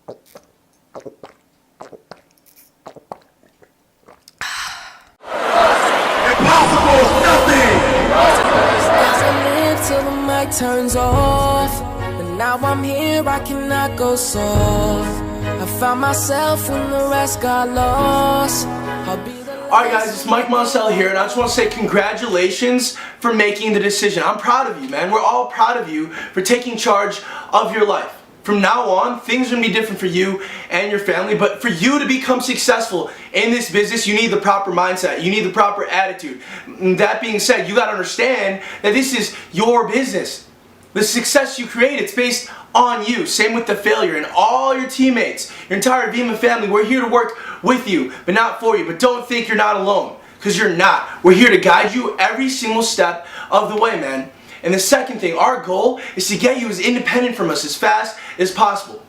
Till the mic turns off, but now I'm here, I cannot go soft. I found myself when the rest got lost. Alright guys, it's Mike Marcel here, and I just want to say congratulations for making the decision. I'm proud of you, man. We're all proud of you for taking charge of your life. From now on, things are going to be different for you and your family, but for you to become successful in this business, you need the proper mindset. You need the proper attitude. And that being said, you got to understand that this is your business. The success you create, it's based on you. Same with the failure. And all your teammates, your entire Vemma family, we're here to work with you, but not for you. But don't think you're not alone, because you're not. We're here to guide you every single step of the way, man. And the second thing, our goal is to get you as independent from us as fast as possible.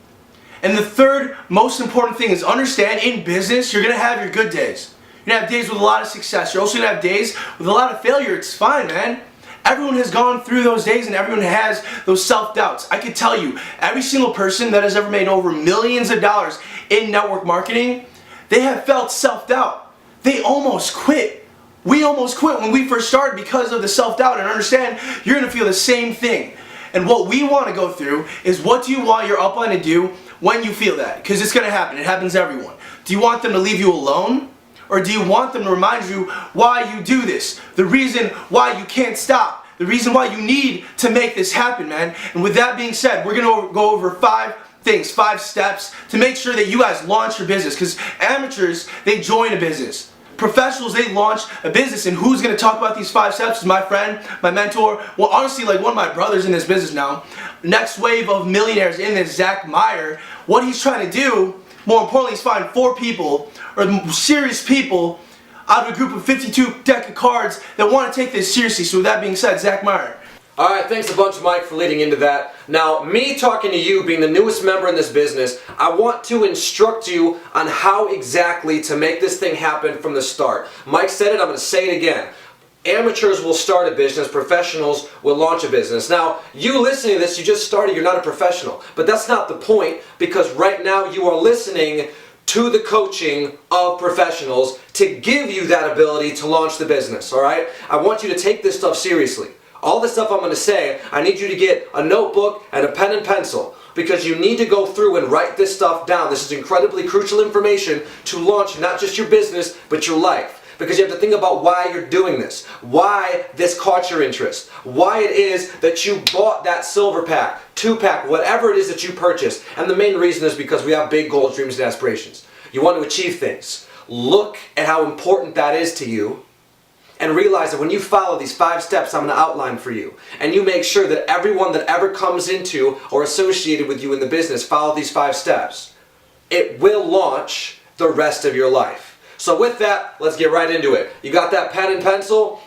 And the third most important thing is understand in business, you're going to have your good days. You're going to have days with a lot of success. You're also going to have days with a lot of failure. It's fine, man. Everyone has gone through those days and everyone has those self-doubts. I can tell you, every single person that has ever made over millions of dollars in network marketing, they have felt self-doubt. They almost quit. We almost quit when we first started because of the self-doubt, and understand you're going to feel the same thing. And what we want to go through is, what do you want your upline to do when you feel that? Because it's going to happen. It happens to everyone. Do you want them to leave you alone? Or do you want them to remind you why you do this? The reason why you can't stop. The reason why you need to make this happen, man. And with that being said, we're going to go over 5 things, 5 steps to make sure that you guys launch your business. Because amateurs, they join a business. Professionals, they launch a business. And who's going to talk about these 5 steps is my friend, my mentor, well, honestly, like one of my brothers in this business now. Next wave of millionaires in this, Zach Meyer. What he's trying to do, more importantly, is find 4 people, or serious people, out of a group of 52 deck of cards that want to take this seriously. So with that being said, Zach Meyer. Alright, thanks a bunch, Mike, for leading into that. Now, me talking to you, being the newest member in this business, I want to instruct you on how exactly to make this thing happen from the start. Mike said it, I'm going to say it again. Amateurs will start a business, professionals will launch a business. Now, you listening to this, you just started, you're not a professional. But that's not the point, because right now you are listening to the coaching of professionals to give you that ability to launch the business, alright? I want you to take this stuff seriously. All the stuff I'm going to say, I need you to get a notebook and a pen and pencil, because you need to go through and write this stuff down. This is incredibly crucial information to launch not just your business, but your life. Because you have to think about why you're doing this, why this caught your interest, why it is that you bought that silver pack, 2-pack, whatever it is that you purchased. And the main reason is because we have big goals, dreams, and aspirations. You want to achieve things. Look at how important that is to you, and realize that when you follow these 5 steps I'm going to outline for you, and you make sure that everyone that ever comes into or associated with you in the business follow these 5 steps, it will launch the rest of your life. So with that, let's get right into it. You got that pen and pencil,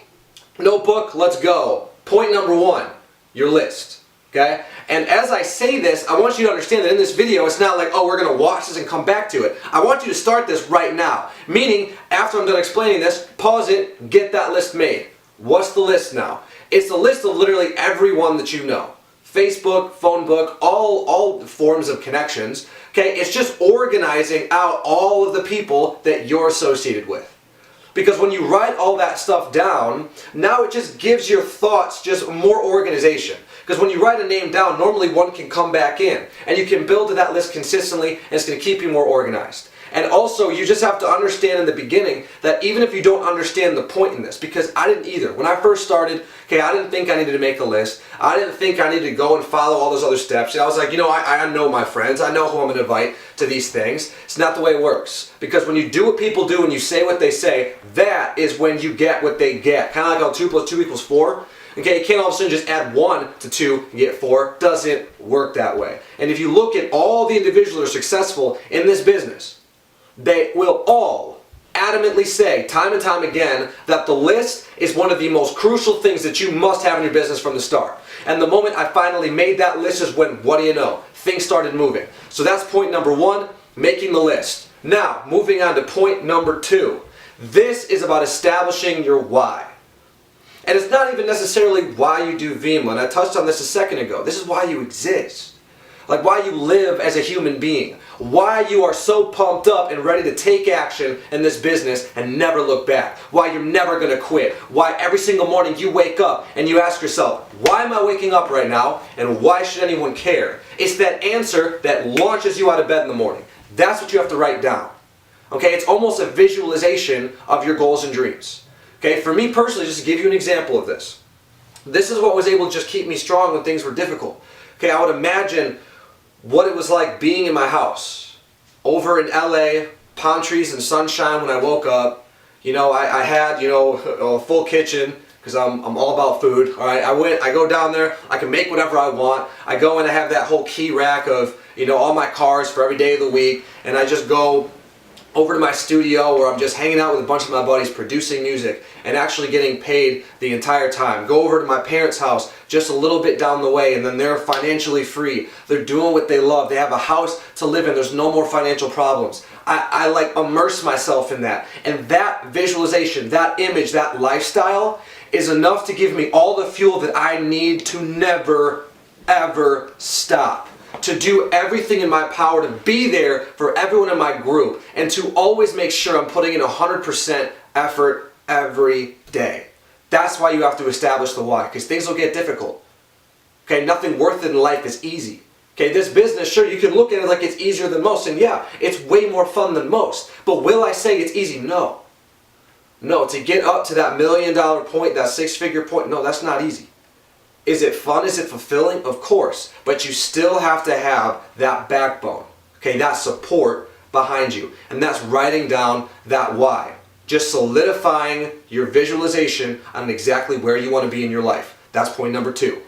notebook, let's go. Point number 1, your list. Okay? And as I say this, I want you to understand that in this video, it's not like, oh, we're going to watch this and come back to it. I want you to start this right now. Meaning, after I'm done explaining this, pause it, get that list made. What's the list now? It's the list of literally everyone that you know. Facebook, phone book, all forms of connections. Okay? It's just organizing out all of the people that you're associated with. Because when you write all that stuff down, now it just gives your thoughts just more organization. Because when you write a name down, normally one can come back in. And you can build to that list consistently, and it's going to keep you more organized. And also, you just have to understand in the beginning that even if you don't understand the point in this, because I didn't either. When I first started, okay, I didn't think I needed to make a list. I didn't think I needed to go and follow all those other steps. And I was like, you know, I know my friends. I know who I'm going to invite to these things. It's not the way it works. Because when you do what people do and you say what they say, that is when you get what they get. Kind of like how 2 + 2 = 4. Okay, you can't all of a sudden just add 1 to 2 and get 4. Doesn't work that way. And if you look at all the individuals that are successful in this business, they will all adamantly say, time and time again, that the list is one of the most crucial things that you must have in your business from the start. And the moment I finally made that list is when, what do you know, things started moving. So that's point number 1, making the list. Now, moving on to point number 2. This is about establishing your why. And it's not even necessarily why you do Vemma, and I touched on this a second ago. This is why you exist. like why you live as a human being, why you are so pumped up and ready to take action in this business and never look back, why you're never going to quit, why every single morning you wake up and you ask yourself, why am I waking up right now and why should anyone care? It's that answer that launches you out of bed in the morning. That's what you have to write down. Okay, it's almost a visualization of your goals and dreams. Okay, for me personally, just to give you an example of this. This is what was able to just keep me strong when things were difficult. Okay, I would imagine what it was like being in my house over in LA, palm trees and sunshine when I woke up. You know, I had, you know, a full kitchen because I'm all about food. All right, I go down there, I can make whatever I want. I go and I have that whole key rack of, you know, all my cars for every day of the week, and I just go over to my studio where I'm just hanging out with a bunch of my buddies producing music and actually getting paid the entire time. Go over to my parents' house just a little bit down the way and then they're financially free. They're doing what they love. They have a house to live in. There's no more financial problems. I like immerse myself in that. And that visualization, that image, that lifestyle is enough to give me all the fuel that I need to never, ever stop. To do everything in my power to be there for everyone in my group and to always make sure I'm putting in 100% effort every day. That's why you have to establish the why, because things will get difficult. Okay, nothing worth it in life is easy. Okay, this business, sure, you can look at it like it's easier than most, and yeah, it's way more fun than most. But will I say it's easy? No. No, to get up to that $1 million point, that six-figure point, no, that's not easy. Is it fun? Is it fulfilling? Of course. But you still have to have that backbone, okay, that support behind you. And that's writing down that why. Just solidifying your visualization on exactly where you want to be in your life. That's point number 2.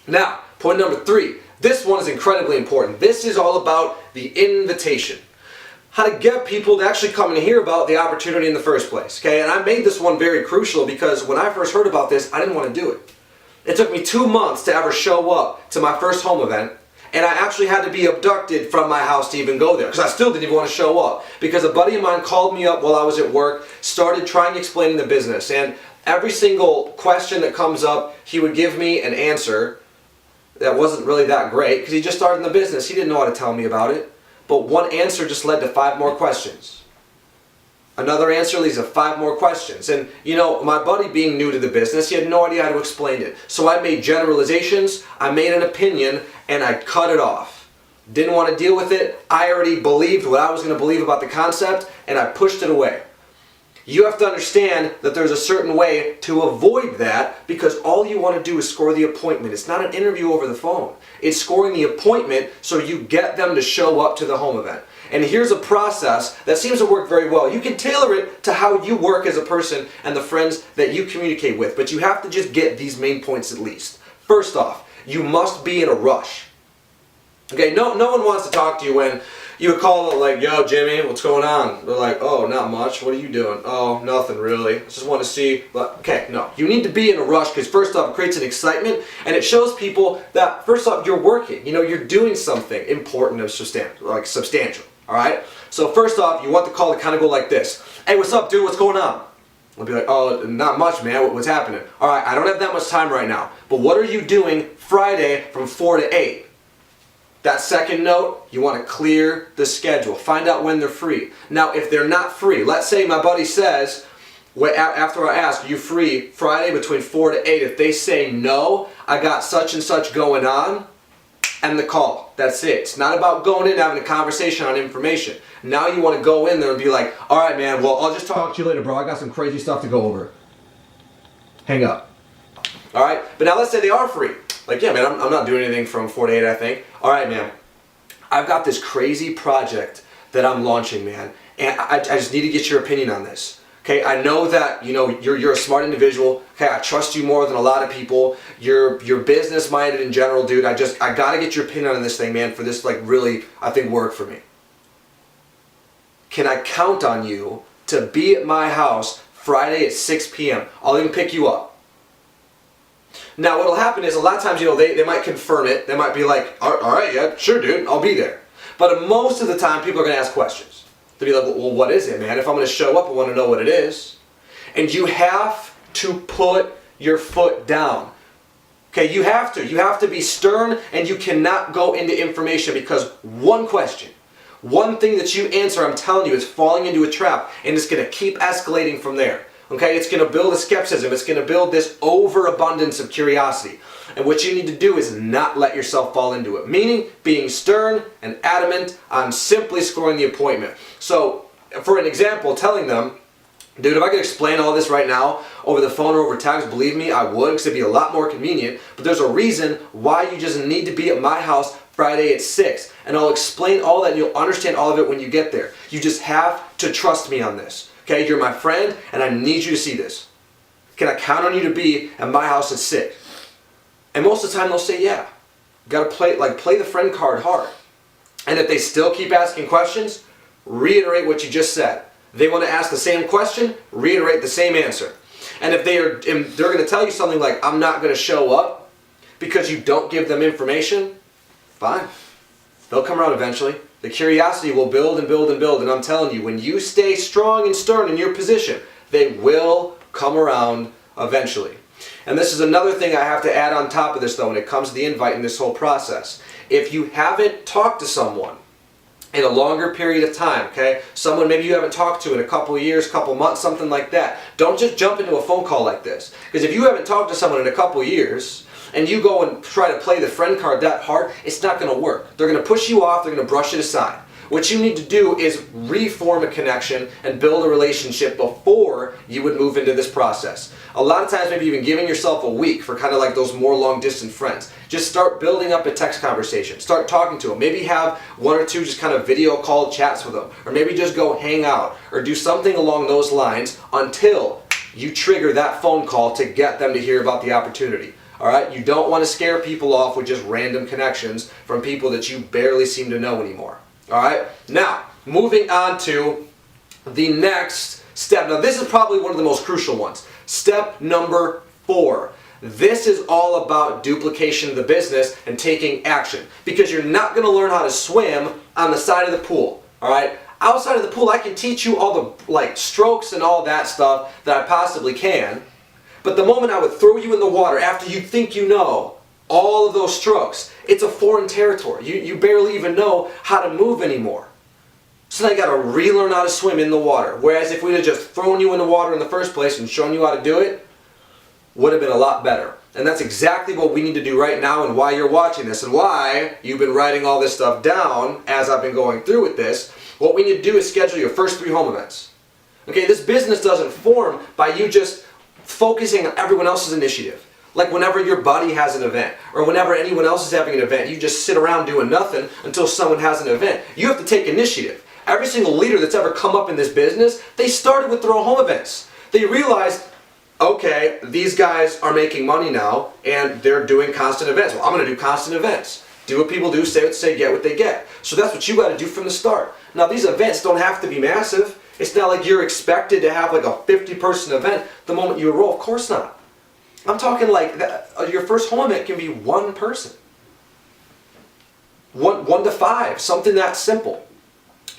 Now, point number 3. This one is incredibly important. This is all about the invitation. How to get people to actually come and hear about the opportunity in the first place. Okay, and I made this one very crucial because when I first heard about this, I didn't want to do it. It took me 2 months to ever show up to my first home event, and I actually had to be abducted from my house to even go there, because I still didn't even want to show up, because a buddy of mine called me up while I was at work, started trying to explain the business, and every single question that comes up, he would give me an answer that wasn't really that great, because he just started in the business. He didn't know how to tell me about it, but one answer just led to 5 more questions. Another answer leads to 5 more questions. And you know, my buddy being new to the business, he had no idea how to explain it. So I made generalizations, I made an opinion, and I cut it off. Didn't want to deal with it. I already believed what I was going to believe about the concept, and I pushed it away. You have to understand that there's a certain way to avoid that, because all you want to do is score the appointment. It's not an interview over the phone. It's scoring the appointment so you get them to show up to the home event. And here's a process that seems to work very well. You can tailor it to how you work as a person and the friends that you communicate with, but you have to just get these main points at least. First off, you must be in a rush. Okay, no one wants to talk to you when you would call like, yo, Jimmy, what's going on? They're like, oh, not much. What are you doing? Oh, nothing really. I just want to see. But, okay, no. You need to be in a rush because first off, it creates an excitement and it shows people that first off, you're working. You know, you're doing something important and substantial. All right? So first off, you want the call to kind of go like this. Hey, what's up, dude? What's going on? I'll be like, oh, not much, man. What's happening? All right, I don't have that much time right now. But what are you doing Friday from 4 to 8? That second note, you want to clear the schedule. Find out when they're free. Now, if they're not free, let's say my buddy says, after I ask, are you free Friday between 4 to 8? If they say no, I got such and such going on, end the call. That's it. It's not about going in and having a conversation on information. Now you want to go in there and be like, all right, man, well, I'll just talk to you later, bro. I got some crazy stuff to go over. Hang up. All right? But now let's say they are free. Like, yeah, man, I'm not doing anything from 4 to 8, I think. All right, man. I've got this crazy project that I'm launching, man. And I just need to get your opinion on this. Okay, I know that, you know, you're a smart individual. Okay, I trust you more than a lot of people. You're business minded in general, dude. I gotta get your opinion on this thing, man, for this, like, really, I think, work for me. Can I count on you to be at my house Friday at 6 p.m.? I'll even pick you up. Now, what'll happen is a lot of times, you know, they might confirm it. They might be like, all right, yeah, sure, dude, I'll be there. But most of the time, people are gonna ask questions. To be like, well, what is it, man? If I'm going to show up, I want to know what it is. And you have to put your foot down. Okay, you have to be stern, and you cannot go into information, because one question, one thing that you answer, I'm telling you, is falling into a trap, and it's going to keep escalating from there. Okay, it's going to build a skepticism, it's going to build this overabundance of curiosity. And what you need to do is not let yourself fall into it. Meaning, being stern and adamant on simply scoring the appointment. So, for an example, telling them, dude, if I could explain all this right now over the phone or over text, believe me, I would, because it'd be a lot more convenient. But there's a reason why you just need to be at my house Friday at 6. And I'll explain all that, and you'll understand all of it when you get there. You just have to trust me on this. Okay, you're my friend, and I need you to see this. Can I count on you to be at my house at 6? And most of the time they'll say, yeah. Got to play the friend card hard. And if they still keep asking questions, reiterate what you just said. They want to ask the same question, reiterate the same answer. And if they're going to tell you something like, I'm not going to show up because you don't give them information, fine. They'll come around eventually. The curiosity will build and build and build. And I'm telling you, when you stay strong and stern in your position, they will come around eventually. And this is another thing I have to add on top of this, though, when it comes to the invite in this whole process. If you haven't talked to someone in a longer period of time, okay, someone maybe you haven't talked to in a couple of years, couple months, something like that, don't just jump into a phone call like this. Because if you haven't talked to someone in a couple of years, and you go and try to play the friend card that hard, it's not going to work. They're going to push you off, they're going to brush it aside. What you need to do is reform a connection and build a relationship before you would move into this process. A lot of times, maybe even giving yourself a week for kind of like those more long distance friends. Just start building up a text conversation. Start talking to them. Maybe have one or two just kind of video call chats with them. Or maybe just go hang out or do something along those lines until you trigger that phone call to get them to hear about the opportunity. Alright? You don't want to scare people off with just random connections from people that you barely seem to know anymore. Alright? Now, moving on to the next step. Now, this is probably one of the most crucial ones. Step number 4. This is all about duplication of the business and taking action. Because you're not going to learn how to swim on the side of the pool. Alright? Outside of the pool, I can teach you all the strokes and all that stuff that I possibly can. But the moment I would throw you in the water after you think you know all of those strokes, it's a foreign territory. You barely even know how to move anymore. So now you got to relearn how to swim in the water. Whereas if we'd have just thrown you in the water in the first place and shown you how to do it, would have been a lot better. And that's exactly what we need to do right now, and why you're watching this, and why you've been writing all this stuff down as I've been going through with this. What we need to do is schedule your first 3 home events. Okay, this business doesn't form by you just focusing on everyone else's initiative. Like whenever your buddy has an event, or whenever anyone else is having an event, you just sit around doing nothing until someone has an event. You have to take initiative. Every single leader that's ever come up in this business, they started with their own home events. They realized, okay, these guys are making money now, and they're doing constant events. Well, I'm going to do constant events. Do what people do, say what they say, get what they get. So that's what you got to do from the start. Now, these events don't have to be massive. It's not like you're expected to have like a 50-person event the moment you enroll. Of course not. I'm talking like your first home event can be 1 person. 1 to 5, something that simple.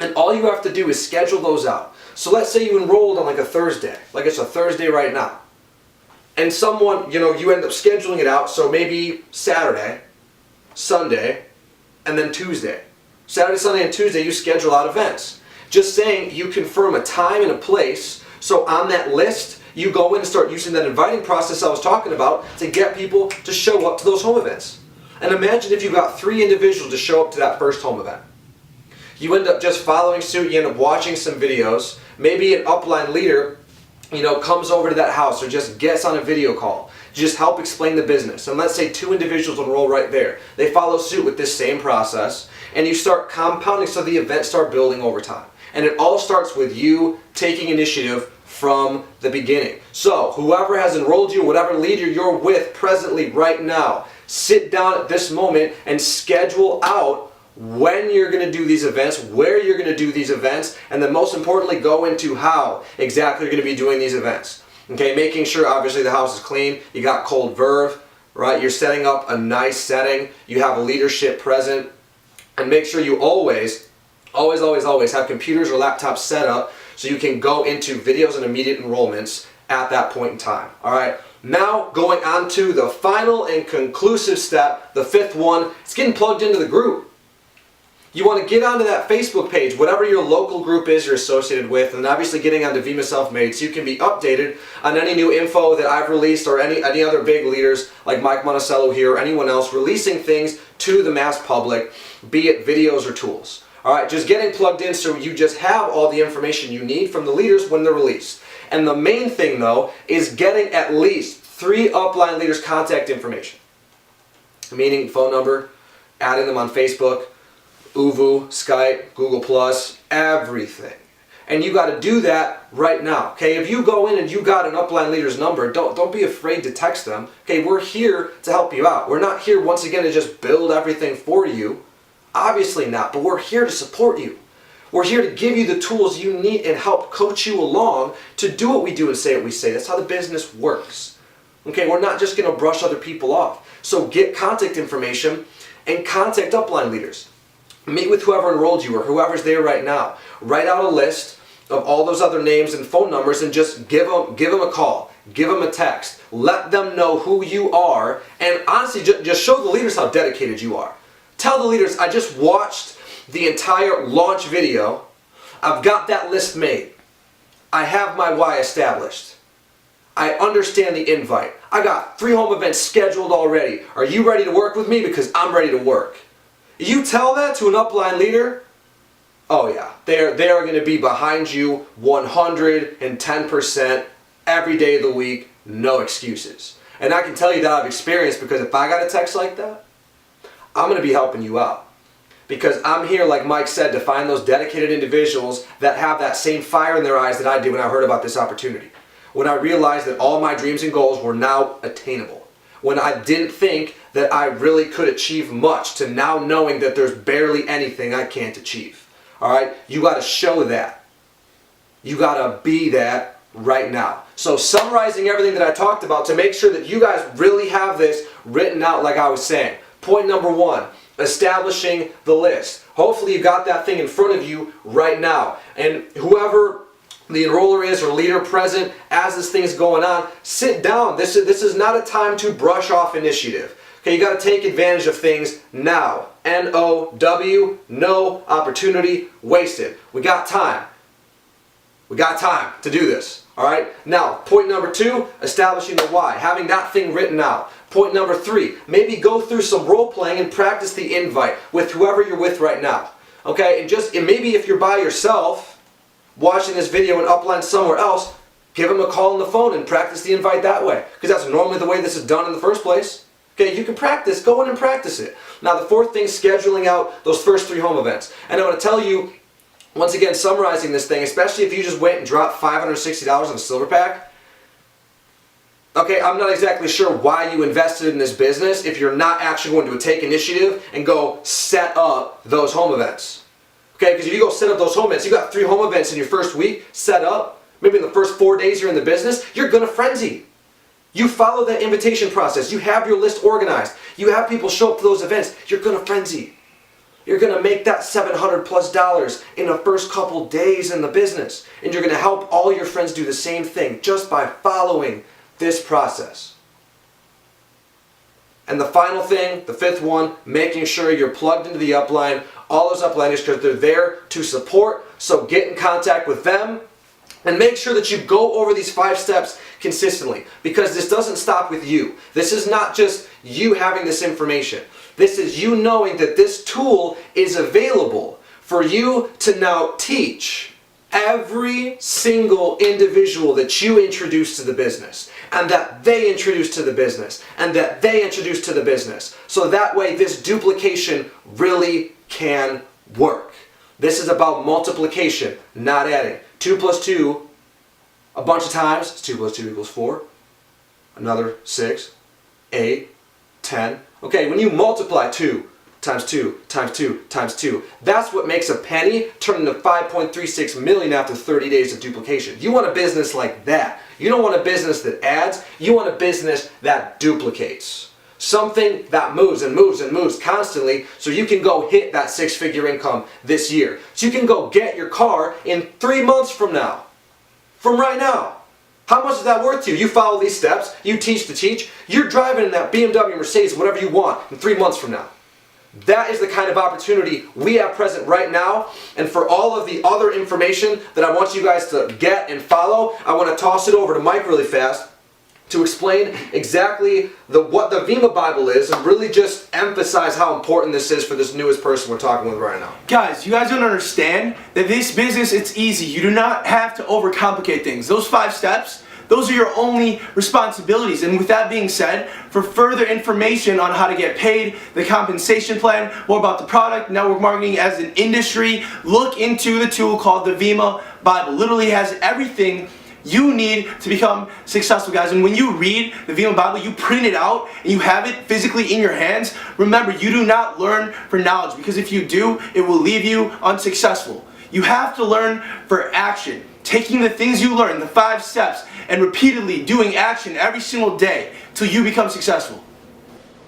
And all you have to do is schedule those out. So let's say you enrolled on like a Thursday, like it's a Thursday right now. And someone, you end up scheduling it out, so maybe Saturday, Sunday, and then Tuesday. Saturday, Sunday, and Tuesday you schedule out events. Just saying you confirm a time and a place, so on that list, you go in and start using that inviting process I was talking about to get people to show up to those home events. And imagine if you got 3 individuals to show up to that first home event. You end up just following suit, you end up watching some videos, maybe an upline leader, comes over to that house or just gets on a video call. Just help explain the business. And let's say 2 individuals enroll right there. They follow suit with this same process, and you start compounding so the events start building over time. And it all starts with you taking initiative from the beginning. So, whoever has enrolled you, whatever leader you're with presently right now, sit down at this moment and schedule out when you're going to do these events, where you're going to do these events, and then most importantly, go into how exactly you're going to be doing these events. Okay, making sure obviously the house is clean, you got cold Verve, right? You're setting up a nice setting, you have leadership present, and make sure you always have computers or laptops set up so you can go into videos and immediate enrollments at that point in time. Alright, Now going on to the final and conclusive step, the fifth one, it's getting plugged into the group. You want to get onto that Facebook page, whatever your local group is you're associated with, and obviously getting onto Vemma Self-Made so you can be updated on any new info that I've released or any other big leaders like Mike Monticello here or anyone else releasing things to the mass public, be it videos or tools. Alright, just getting plugged in so you just have all the information you need from the leaders when they're released. And the main thing though is getting at least 3 upline leaders' contact information. Meaning phone number, adding them on Facebook, Uvu, Skype, Google+, everything. And you got to do that right now. Okay, if you go in and you got an upline leader's number, don't be afraid to text them. Okay, we're here to help you out. We're not here once again to just build everything for you. Obviously not, but we're here to support you. We're here to give you the tools you need and help coach you along to do what we do and say what we say. That's how the business works. Okay, we're not just going to brush other people off. So get contact information and contact upline leaders. Meet with whoever enrolled you or whoever's there right now. Write out a list of all those other names and phone numbers and just give them a call. Give them a text. Let them know who you are, and honestly just show the leaders how dedicated you are. Tell the leaders, I just watched the entire launch video. I've got that list made. I have my why established. I understand the invite. I got 3 home events scheduled already. Are you ready to work with me? Because I'm ready to work. You tell that to an upline leader, oh yeah, they are going to be behind you 110% every day of the week, no excuses. And I can tell you that I've experienced, because if I got a text like that, I'm going to be helping you out. Because I'm here, like Mike said, to find those dedicated individuals that have that same fire in their eyes that I did when I heard about this opportunity. When I realized that all my dreams and goals were now attainable. When I didn't think that I really could achieve much, to now knowing that there's barely anything I can't achieve. Alright? You got to show that. You got to be that right now. So summarizing everything that I talked about to make sure that you guys really have this written out like I was saying. Point number 1, establishing the list. Hopefully you got that thing in front of you right now. And whoever the enroller is or leader present as this thing is going on, sit down. This is not a time to brush off initiative. Okay, you got to take advantage of things now. N-O-W, no opportunity wasted. We got time. We got time to do this. Alright? Now, point number 2, establishing the why. Having that thing written out. Point number 3, maybe go through some role playing and practice the invite with whoever you're with right now. Okay, and maybe if you're by yourself, watching this video and upline somewhere else, give them a call on the phone and practice the invite that way. Because that's normally the way this is done in the first place. Okay, you can practice, go in and practice it. Now the 4th thing, scheduling out those first 3 home events. And I'm going to tell you, once again, summarizing this thing, especially if you just went and dropped $560 on a silver pack. Okay, I'm not exactly sure why you invested in this business if you're not actually going to take initiative and go set up those home events. Okay, because if you go set up those home events, you got 3 home events in your first week set up, maybe in the first 4 days you're in the business, you're going to frenzy. You follow that invitation process, you have your list organized, you have people show up to those events, you're going to frenzy. You're going to make that $700+ in the first couple days in the business. And you're going to help all your friends do the same thing just by following this process. And the final thing, the 5th one, making sure you're plugged into the upline. All those upliners, because they're there to support. So get in contact with them and make sure that you go over these 5 steps consistently, because this doesn't stop with you. This is not just you having this information. This is you knowing that this tool is available for you to now teach every single individual that you introduce to the business, and that they introduce to the business, and that they introduce to the business. So that way this duplication really can work. This is about multiplication, not adding. 2 plus 2 a bunch of times, 2 plus 2 equals 4. Another 6, 8, 10. Okay, when you multiply 2 times 2 times 2 times 2, that's what makes a penny turn into 5.36 million after 30 days of duplication. You want a business like that. You don't want a business that adds, you want a business that duplicates. Something that moves and moves and moves constantly, so you can go hit that 6-figure income this year. So you can go get your car in 3 months from now. From right now. How much is that worth to you? You follow these steps, you teach to teach, you're driving in that BMW, Mercedes, whatever you want in 3 months from now. That is the kind of opportunity we have present right now. And for all of the other information that I want you guys to get and follow, I want to toss it over to Mike really fast to explain exactly what the Vemma Bible is and really just emphasize how important this is for this newest person we're talking with right now. Guys, you guys don't understand that this business, it's easy. You do not have to overcomplicate things. Those 5 steps, those are your only responsibilities. And with that being said, for further information on how to get paid, the compensation plan, more about the product, network marketing as an industry, look into the tool called the Vemma Bible. Literally has everything you need to become successful, guys. And when you read the Vemma Bible, you print it out and you have it physically in your hands. Remember, you do not learn for knowledge, because if you do, it will leave you unsuccessful. You have to learn for action. Taking the things you learn, the 5 steps, and repeatedly doing action every single day till you become successful.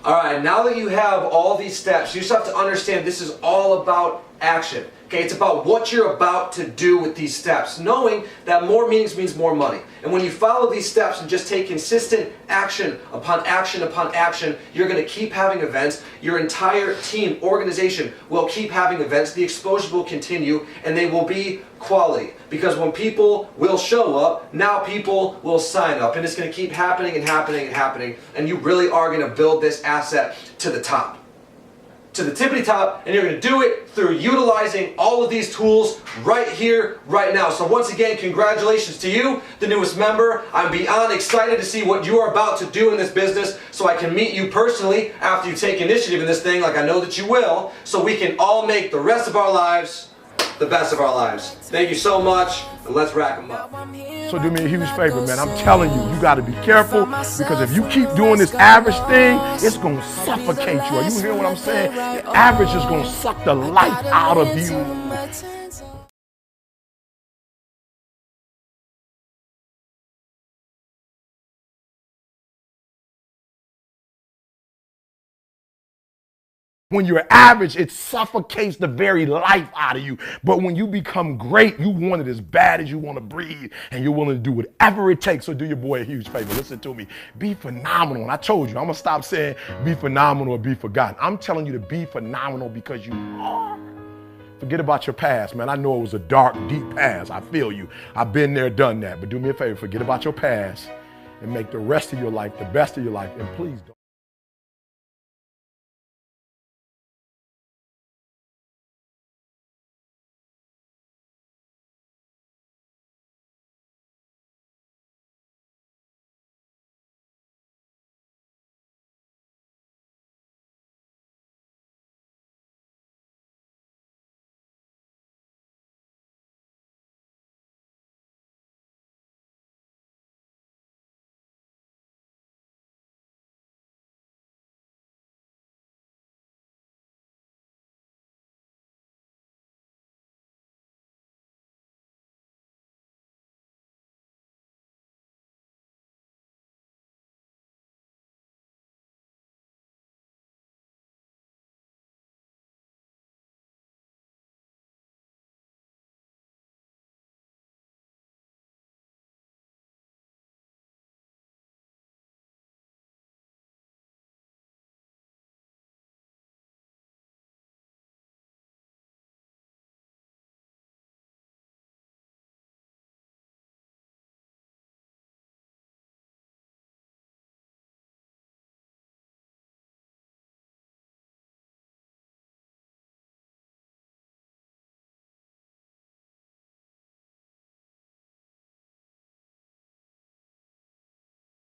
Alright, now that you have all these steps, you just have to understand this is all about action. Okay, it's about what you're about to do with these steps, knowing that more meetings means more money. And when you follow these steps and just take consistent action upon action upon action, you're going to keep having events. Your entire team, organization will keep having events. The exposure will continue, and they will be quality. Because when people will show up, now people will sign up. And it's going to keep happening and happening and happening. And you really are going to build this asset to the top. To the tippity top, and you're going to do it through utilizing all of these tools right here, right now. So once again, congratulations to you, the newest member. I'm beyond excited to see what you are about to do in this business, so I can meet you personally after you take initiative in this thing, like I know that you will, so we can all make the rest of our lives the best of our lives. Thank you so much, and let's rack them up. So do me a huge favor, man. I'm telling you, you got to be careful, because if you keep doing this average thing, it's going to suffocate you. Are you hearing what I'm saying? The average is going to suck the life out of you. When you're average, it suffocates the very life out of you. But when you become great, you want it as bad as you want to breathe, and you're willing to do whatever it takes. So do your boy a huge favor. Listen to me. Be phenomenal. And I told you, I'm going to stop saying be phenomenal or be forgotten. I'm telling you to be phenomenal because you are. Forget about your past, man. I know it was a dark, deep past. I feel you. I've been there, done that. But do me a favor. Forget about your past and make the rest of your life the best of your life. And please don't.